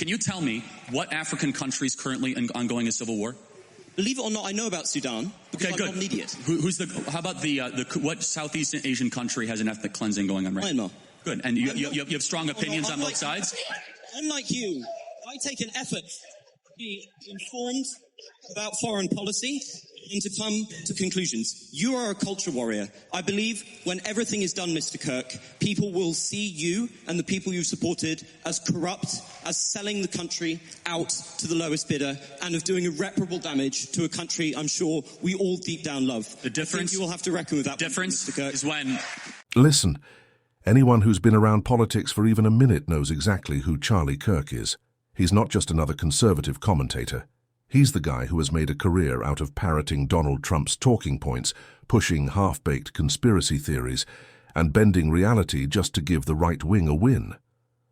Can you tell me what African country is currently ongoing a civil war? Believe it or not, I know about Sudan because I'm not an idiot. How about what Southeast Asian country has an ethnic cleansing going on right now? Myanmar. Good. And you have strong opinions on both sides? Unlike you, I take an effort to be informed about foreign policy and to come to conclusions. You are a culture warrior. I believe when everything is done, Mr. Kirk, people will see you and the people you've supported as corrupt, as selling the country out to the lowest bidder, and of doing irreparable damage to a country I'm sure we all deep down love. The difference, I think you will have to reckon with that. The difference Mr. Kirk. is when... Listen, anyone who's been around politics for even a minute knows exactly who Charlie Kirk is. He's not just another conservative commentator. He's the guy who has made a career out of parroting Donald Trump's talking points, pushing half-baked conspiracy theories, and bending reality just to give the right wing a win.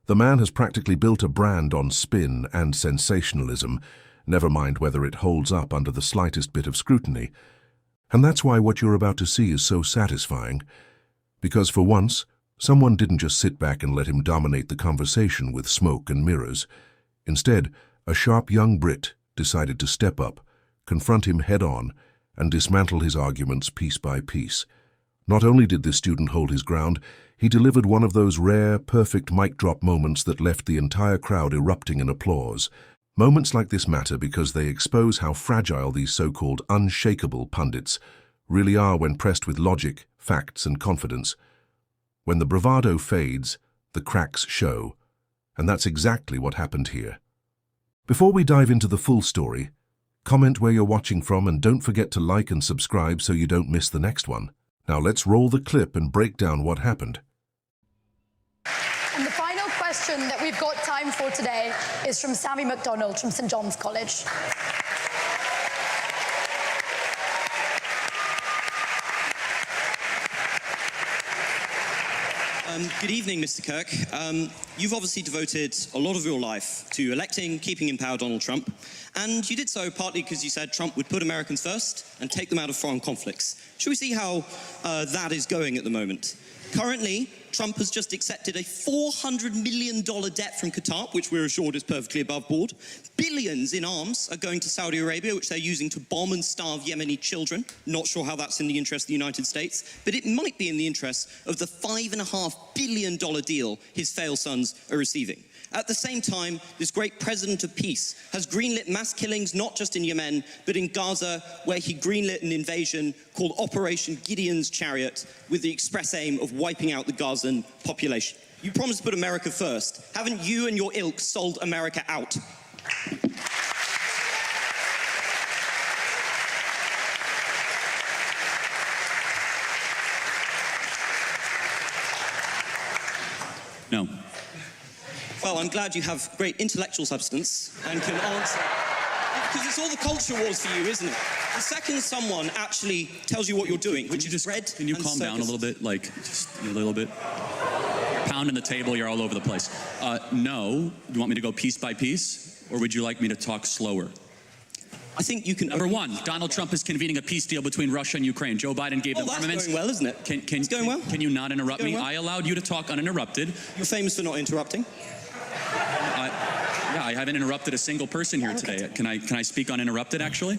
The man has practically built a brand on spin and sensationalism, never mind whether it holds up under the slightest bit of scrutiny. And that's why what you're about to see is so satisfying. Because for once, someone didn't just sit back and let him dominate the conversation with smoke and mirrors. Instead, a sharp young Brit decided to step up, confront him head-on, and dismantle his arguments piece by piece. Not only did this student hold his ground, he delivered one of those rare, perfect mic-drop moments that left the entire crowd erupting in applause. Moments like this matter because they expose how fragile these so-called unshakable pundits really are when pressed with logic, facts, and confidence. When the bravado fades, the cracks show. And that's exactly what happened here. Before we dive into the full story, comment where you're watching from and don't forget to like and subscribe so you don't miss the next one. Now let's roll the clip and break down what happened. And the final question that we've got time for today is from Sammy MacDonald from St John's College. Good evening, Mr. Kirk. You've obviously devoted a lot of your life to electing, keeping in power Donald Trump, and you did so partly because you said Trump would put Americans first and take them out of foreign conflicts. Should we see how that is going at the moment? Currently, Trump has just accepted a $400 million debt from Qatar, which we're assured is perfectly above board. Billions in arms are going to Saudi Arabia, which they're using to bomb and starve Yemeni children. Not sure how that's in the interest of the United States, but it might be in the interest of the $5.5 billion deal his failed sons are receiving. At the same time, this great president of peace has greenlit mass killings not just in Yemen, but in Gaza, where he greenlit an invasion called Operation Gideon's Chariot with the express aim of wiping out the Gazan population. You promised to put America first. Haven't you and your ilk sold America out? No. Well, I'm glad you have great intellectual substance and can answer. Because it's all the culture wars for you, isn't it? The second someone actually tells you what you're doing, which is red. Can you calm down a little bit? Like, just a little bit? Pounding the table, you're all over the place. No. You want me to go piece by piece? Or would you like me to talk slower? I think you can... Number one, Donald Trump is convening a peace deal between Russia and Ukraine. Joe Biden gave them armaments. That's going well, isn't it? It's going well. Can you not interrupt me? Well. I allowed you to talk uninterrupted. You're famous for not interrupting. Yeah, I haven't interrupted a single person here today. Can I speak uninterrupted, actually?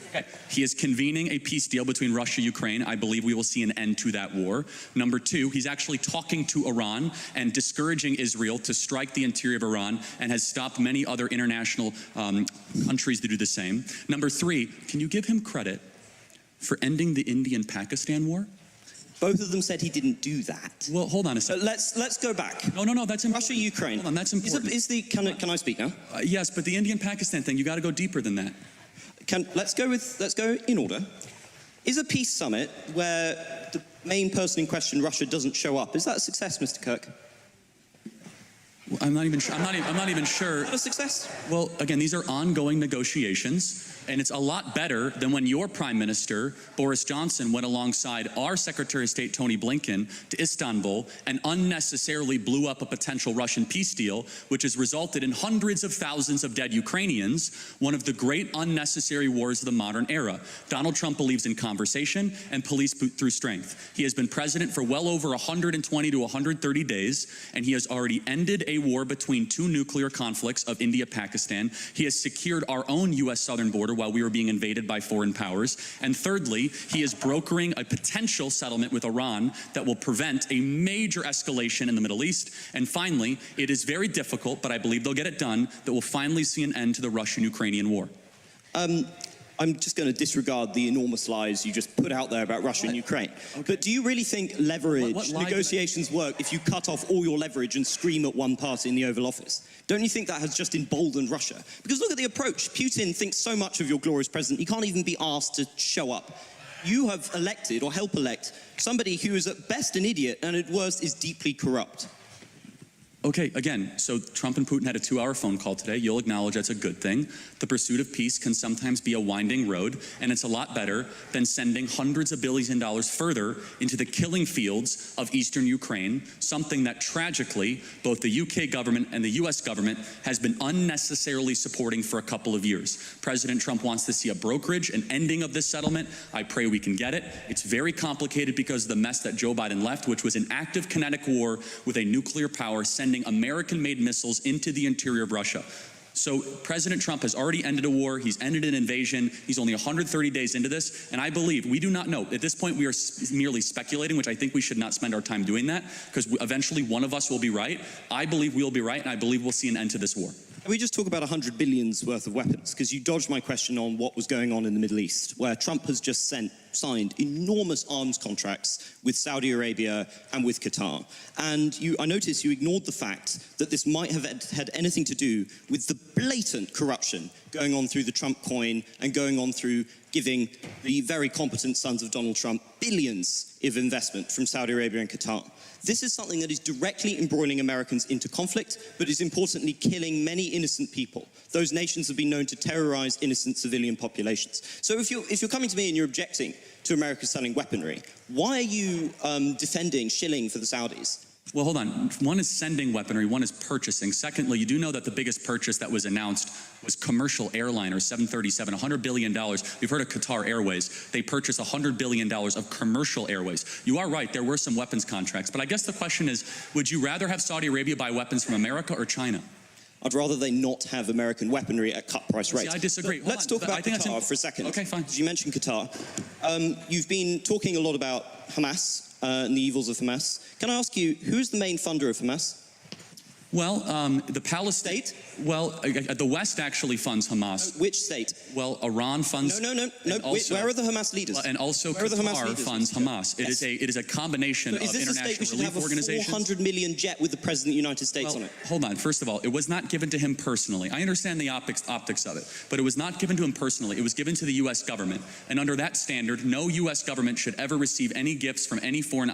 Okay. He is convening a peace deal between Russia and Ukraine. I believe we will see an end to that war. Number two, he's actually talking to Iran and discouraging Israel to strike the interior of Iran and has stopped many other international countries to do the same. Number three, can you give him credit for ending the Indian-Pakistan war? Both of them said he didn't do that. Well, hold on a second. Let's go back. No, that's important. Russia, Ukraine. Hold on, that's important. Can I speak now? Yes, but the Indian-Pakistan thing, you got to go deeper than that. Let's go in order. Is a peace summit where the main person in question, Russia, doesn't show up, is that a success, Mr. Kirk? Well, I'm not even sure. Not a success? Well, again, these are ongoing negotiations. And it's a lot better than when your Prime Minister, Boris Johnson, went alongside our Secretary of State, Tony Blinken, to Istanbul and unnecessarily blew up a potential Russian peace deal, which has resulted in hundreds of thousands of dead Ukrainians, one of the great unnecessary wars of the modern era. Donald Trump believes in conversation and police through strength. He has been president for well over 120 to 130 days, and he has already ended a war between two nuclear conflicts of India-Pakistan. He has secured our own U.S. southern border while we were being invaded by foreign powers. And thirdly, he is brokering a potential settlement with Iran that will prevent a major escalation in the Middle East. And finally, it is very difficult, but I believe they'll get it done, that will finally see an end to the Russian-Ukrainian war. I'm just going to disregard the enormous lies you just put out there about Russia and Ukraine. Okay. But do you really think leverage, negotiations work if you cut off all your leverage and scream at one party in the Oval Office? Don't you think that has just emboldened Russia? Because look at the approach. Putin thinks so much of your glorious president, he can't even be asked to show up. You have elected, or help elect, somebody who is at best an idiot and at worst is deeply corrupt. Okay, again, so Trump and Putin had a 2-hour phone call today. You'll acknowledge that's a good thing. The pursuit of peace can sometimes be a winding road, and it's a lot better than sending hundreds of billions of dollars further into the killing fields of eastern Ukraine, something that tragically both the UK government and the US government has been unnecessarily supporting for a couple of years. President Trump wants to see a brokerage, an ending of this settlement. I pray we can get it. It's very complicated because of the mess that Joe Biden left, which was an active kinetic war with a nuclear power sending American-made missiles into the interior of Russia. So President Trump has already ended a war. He's ended an invasion. He's only 130 days into this. And I believe, we do not know. At this point, we are merely speculating, which I think we should not spend our time doing that, because eventually one of us will be right. I believe we'll be right, and I believe we'll see an end to this war. Can we just talk about 100 billion's worth of weapons? Because you dodged my question on what was going on in the Middle East, where Trump has just signed enormous arms contracts with Saudi Arabia and with Qatar. And I noticed you ignored the fact that this might have had anything to do with the blatant corruption going on through the Trump coin and going on through giving the very competent sons of Donald Trump billions of investment from Saudi Arabia and Qatar. This is something that is directly embroiling Americans into conflict, but is importantly killing many innocent people. Those nations have been known to terrorize innocent civilian populations. So if you're coming to me and you're objecting to America selling weaponry, why are you defending shilling for the Saudis? Well, hold on. One is sending weaponry, one is purchasing. Secondly, you do know that the biggest purchase that was announced was commercial airliner, 737, $100 billion. We've heard of Qatar Airways. They purchased $100 billion of commercial airways. You are right, there were some weapons contracts. But I guess the question is, would you rather have Saudi Arabia buy weapons from America or China? I'd rather they not have American weaponry at cut price rates. See, I disagree. Let's talk about Qatar for a second. Okay, fine. You mentioned Qatar. You've been talking a lot about Hamas and the evils of Hamas. Can I ask you, who is the main funder of Hamas? Well, the Palestine. Well, the West actually funds Hamas. Which state? Well, Iran funds. No. Where are the Hamas leaders? And also Qatar funds Hamas. It is a combination of international relief organizations. Is this a state we should have a $400 million jet with the President of the United States on it? Hold on. First of all, it was not given to him personally. I understand the optics of it, but it was not given to him personally. It was given to the U.S. government. And under that standard, no U.S. government should ever receive any gifts from any foreign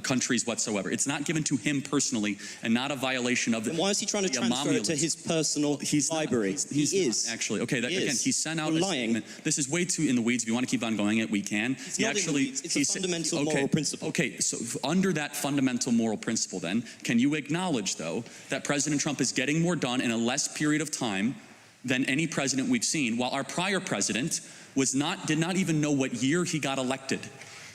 countries whatsoever. It's not given to him personally and not a violation of the. And why is he trying to transfer it to his personal library? He is. Actually, okay, again, he sent out a statement. This is way too in the weeds. If you want to keep on going, we can. It's not in the weeds. It's a fundamental moral principle. Okay, so under that fundamental moral principle then, can you acknowledge, though, that President Trump is getting more done in a less period of time than any president we've seen, while our prior president did not even know what year he got elected?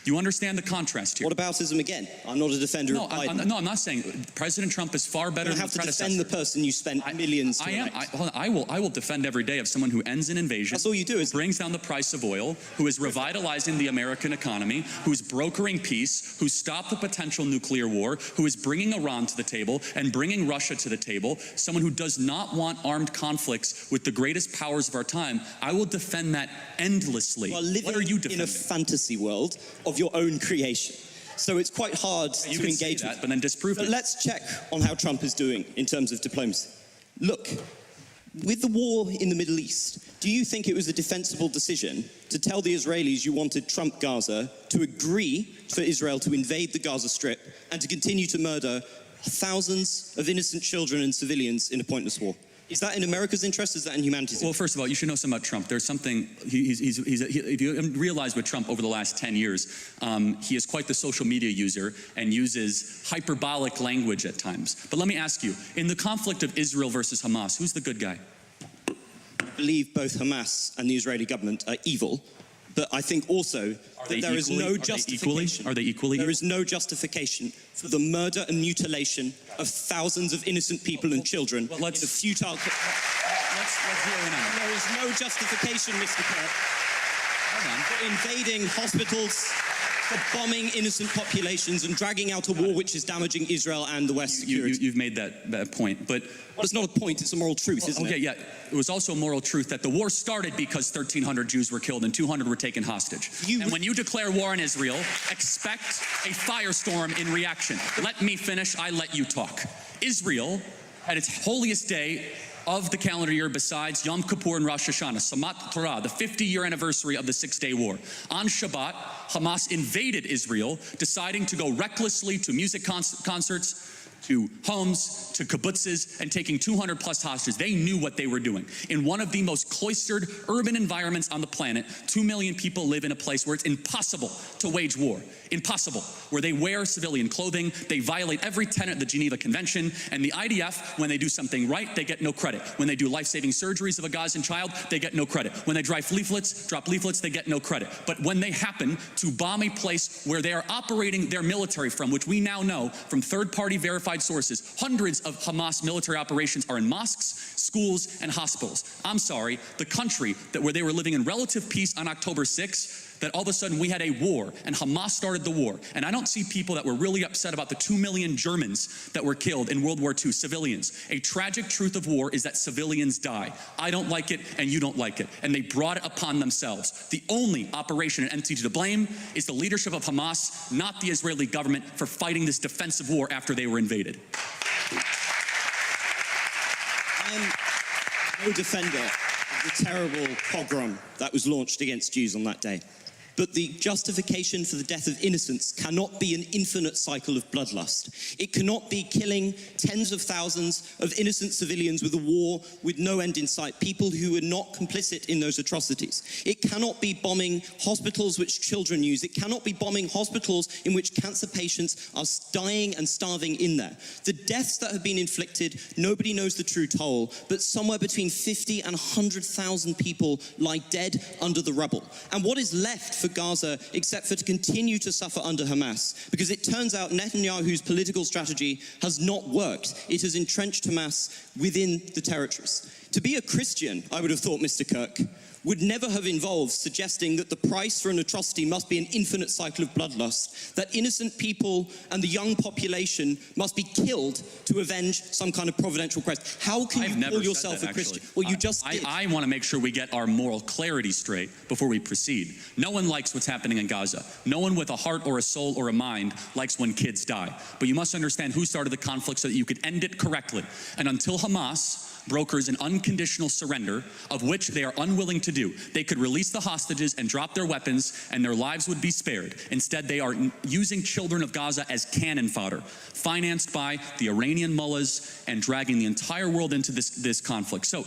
You understand the contrast here? Whataboutism again? I'm not a defender of Biden. I'm not saying President Trump is far better than the predecessor. You have to defend the person you spent millions to elect. I will defend every day of someone who ends an invasion. That's all you do, brings down the price of oil, who is revitalizing the American economy, who's brokering peace, who stopped the potential nuclear war, who is bringing Iran to the table and bringing Russia to the table, someone who does not want armed conflicts with the greatest powers of our time. I will defend that endlessly. What are you defending? In a fantasy world of your own creation. So it's quite hard to engage with. But then disprove it. But let's check on how Trump is doing in terms of diplomacy. Look, with the war in the Middle East, do you think it was a defensible decision to tell the Israelis you wanted Trump Gaza to agree for Israel to invade the Gaza Strip and to continue to murder thousands of innocent children and civilians in a pointless war. Is that in America's interest? Is that in humanity's Well, interest? first of all, you should know something about Trump. There's something, if you realize with Trump over the last 10 years, he is quite the social media user and uses hyperbolic language at times. But let me ask you, in the conflict of Israel versus Hamas, who's the good guy? I believe both Hamas and the Israeli government are evil, but I think also that there is no justification. Are they equally? There is no justification for the murder and mutilation of thousands of innocent people and children in a futile... Let's zero in on it. There is no justification, Mr. Kirk, for invading hospitals, for bombing innocent populations and dragging out a war which is damaging Israel and the West's security. You've made that point, but... Well, it's not a point, it's a moral truth, isn't it? Okay, yeah. It was also a moral truth that the war started because 1,300 Jews were killed and 200 were taken hostage. And when you declare war on Israel, expect a firestorm in reaction. Let me finish, I let you talk. Israel, at its holiest day of the calendar year besides Yom Kippur and Rosh Hashanah, Samat Torah, the 50-year anniversary of the Six-Day War. On Shabbat, Hamas invaded Israel, deciding to go recklessly to music concerts, to homes, to kibbutzes, and taking 200 plus hostages. They knew what they were doing. In one of the most cloistered urban environments on the planet, 2 million people live in a place where it's impossible to wage war. Impossible. Where they wear civilian clothing, they violate every tenet of the Geneva Convention, and the IDF, when they do something right, they get no credit. When they do life-saving surgeries of a Gazan child, they get no credit. When they drop leaflets, they get no credit. But when they happen to bomb a place where they are operating their military from, which we now know from third-party verified sources, hundreds of Hamas military operations are in mosques, schools, and hospitals. I'm sorry, the country where they were living in relative peace on October 6th, that all of a sudden we had a war, and Hamas started the war. And I don't see people that were really upset about the 2 million Germans that were killed in World War II, civilians. A tragic truth of war is that civilians die. I don't like it, and you don't like it. And they brought it upon themselves. The only operation and entity to blame is the leadership of Hamas, not the Israeli government, for fighting this defensive war after they were invaded. I'm no defender of the terrible pogrom that was launched against Jews on that day. But the justification for the death of innocents cannot be an infinite cycle of bloodlust. It cannot be killing tens of thousands of innocent civilians with a war with no end in sight, people who are not complicit in those atrocities. It cannot be bombing hospitals which children use. It cannot be bombing hospitals in which cancer patients are dying and starving in there. The deaths that have been inflicted, nobody knows the true toll, but somewhere between 50 and 100,000 people lie dead under the rubble. And what is left for Gaza except for to continue to suffer under Hamas? Because it turns out Netanyahu's political strategy has not worked. It has entrenched Hamas within the territories. To be a Christian, I would have thought, Mr. Kirk, would never have involved suggesting that the price for an atrocity must be an infinite cycle of bloodlust, that innocent people and the young population must be killed to avenge some kind of providential Christ. How can you call yourself a Christian? Well, you just did. I want to make sure we get our moral clarity straight before we proceed. No one likes what's happening in Gaza. No one with a heart or a soul or a mind likes when kids die. But you must understand who started the conflict so that you could end it correctly. And until Hamas brokers an unconditional surrender, of which they are unwilling to do, they could release the hostages and drop their weapons and their lives would be spared. Instead, they are using children of Gaza as cannon fodder, financed by the Iranian mullahs and dragging the entire world into this conflict. So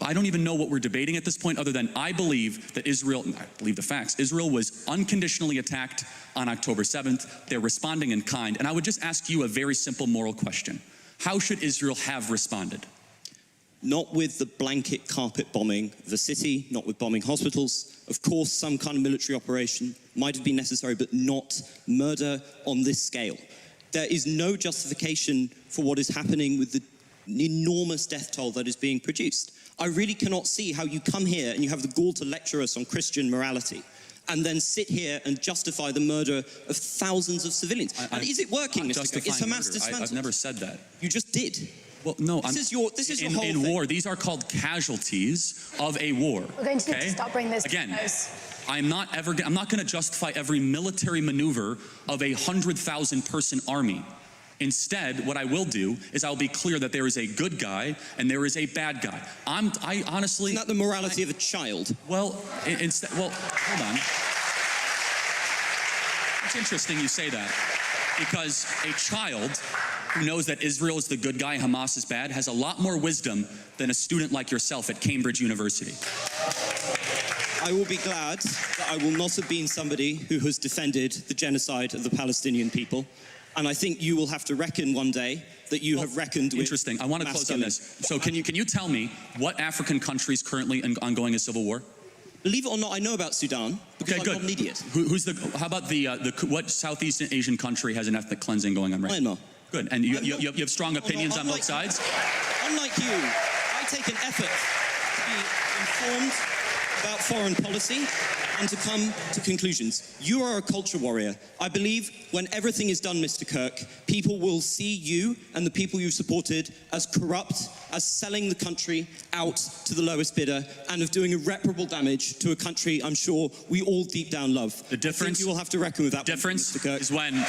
I don't even know what we're debating at this point other than I believe that Israel, I believe the facts, Israel was unconditionally attacked on October 7th. They're responding in kind. And I would just ask you a very simple moral question. How should Israel have responded? Not with the blanket carpet bombing of the city, not with bombing hospitals. Of course, some kind of military operation might have been necessary, but not murder on this scale. There is no justification for what is happening with the enormous death toll that is being produced. I really cannot see how you come here and you have the gall to lecture us on Christian morality and then sit here and justify the murder of thousands of civilians. And is it working, Mr. Kirk? Is Hamas dismantled? I've never said that. You just did. Well, no, this is your whole in thing. war, these are called casualties of a war. We're going to need to stop bringing this Again, to close. I'm not going to justify every military maneuver of a 100,000 person army. Instead, what I will do is I'll be clear that there is a good guy and there is a bad guy. I honestly... Isn't that the morality of a child? Well, hold on. It's interesting you say that. Because a child who knows that Israel is the good guy, Hamas is bad, has a lot more wisdom than a student like yourself at Cambridge University. I will be glad that I will not have been somebody who has defended the genocide of the Palestinian people. And I think you will have to reckon one day that you have reckoned with... Interesting. I want to close on this. So can you tell me what African country is currently ongoing a civil war? Believe it or not, I know about Sudan because I'm not an idiot. How about what Southeast Asian country has an ethnic cleansing going on right now? Myanmar. Good. And you have strong opinions on both sides? Unlike you, I take an effort to be informed about foreign policy and to come to conclusions. You are a culture warrior. I believe when everything is done, Mr. Kirk, people will see you and the people you supported as corrupt, as selling the country out to the lowest bidder, and of doing irreparable damage to a country I'm sure we all deep down love. The difference... I think you will have to reckon with that. The difference Mr. Kirk. is when...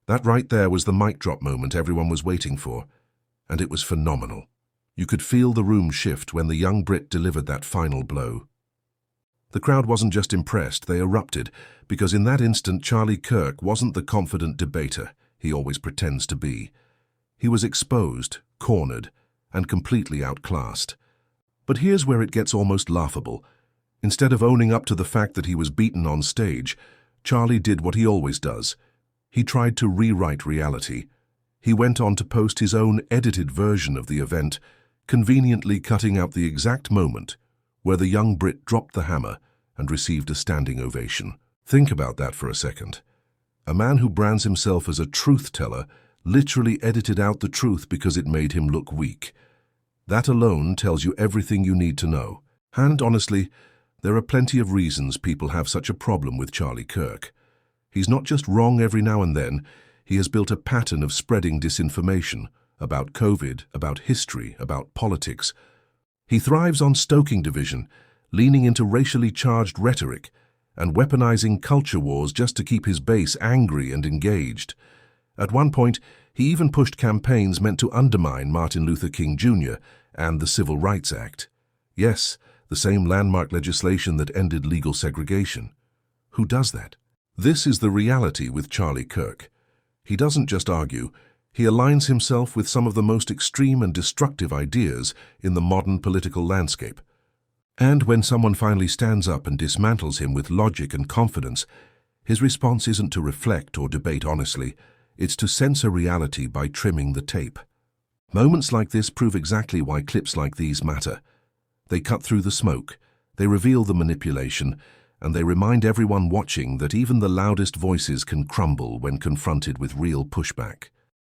That right there was the mic drop moment everyone was waiting for, and it was phenomenal. You could feel the room shift when the young Brit delivered that final blow. The crowd wasn't just impressed, they erupted, because in that instant Charlie Kirk wasn't the confident debater he always pretends to be. He was exposed, cornered, and completely outclassed. But here's where it gets almost laughable. Instead of owning up to the fact that he was beaten on stage, Charlie did what he always does. He tried to rewrite reality. He went on to post his own edited version of the event, conveniently cutting out the exact moment where the young Brit dropped the hammer and received a standing ovation. Think about that for a second. A man who brands himself as a truth-teller literally edited out the truth because it made him look weak. That alone tells you everything you need to know. And honestly, there are plenty of reasons people have such a problem with Charlie Kirk. He's not just wrong every now and then, he has built a pattern of spreading disinformation about COVID, about history, about politics. He thrives on stoking division, leaning into racially charged rhetoric, and weaponizing culture wars just to keep his base angry and engaged. At one point, he even pushed campaigns meant to undermine Martin Luther King Jr. and the Civil Rights Act. Yes, the same landmark legislation that ended legal segregation. Who does that? This is the reality with Charlie Kirk. He doesn't just argue, he aligns himself with some of the most extreme and destructive ideas in the modern political landscape. And when someone finally stands up and dismantles him with logic and confidence, his response isn't to reflect or debate honestly, it's to censor reality by trimming the tape. Moments like this prove exactly why clips like these matter. They cut through the smoke, they reveal the manipulation, and they remind everyone watching that even the loudest voices can crumble when confronted with real pushback.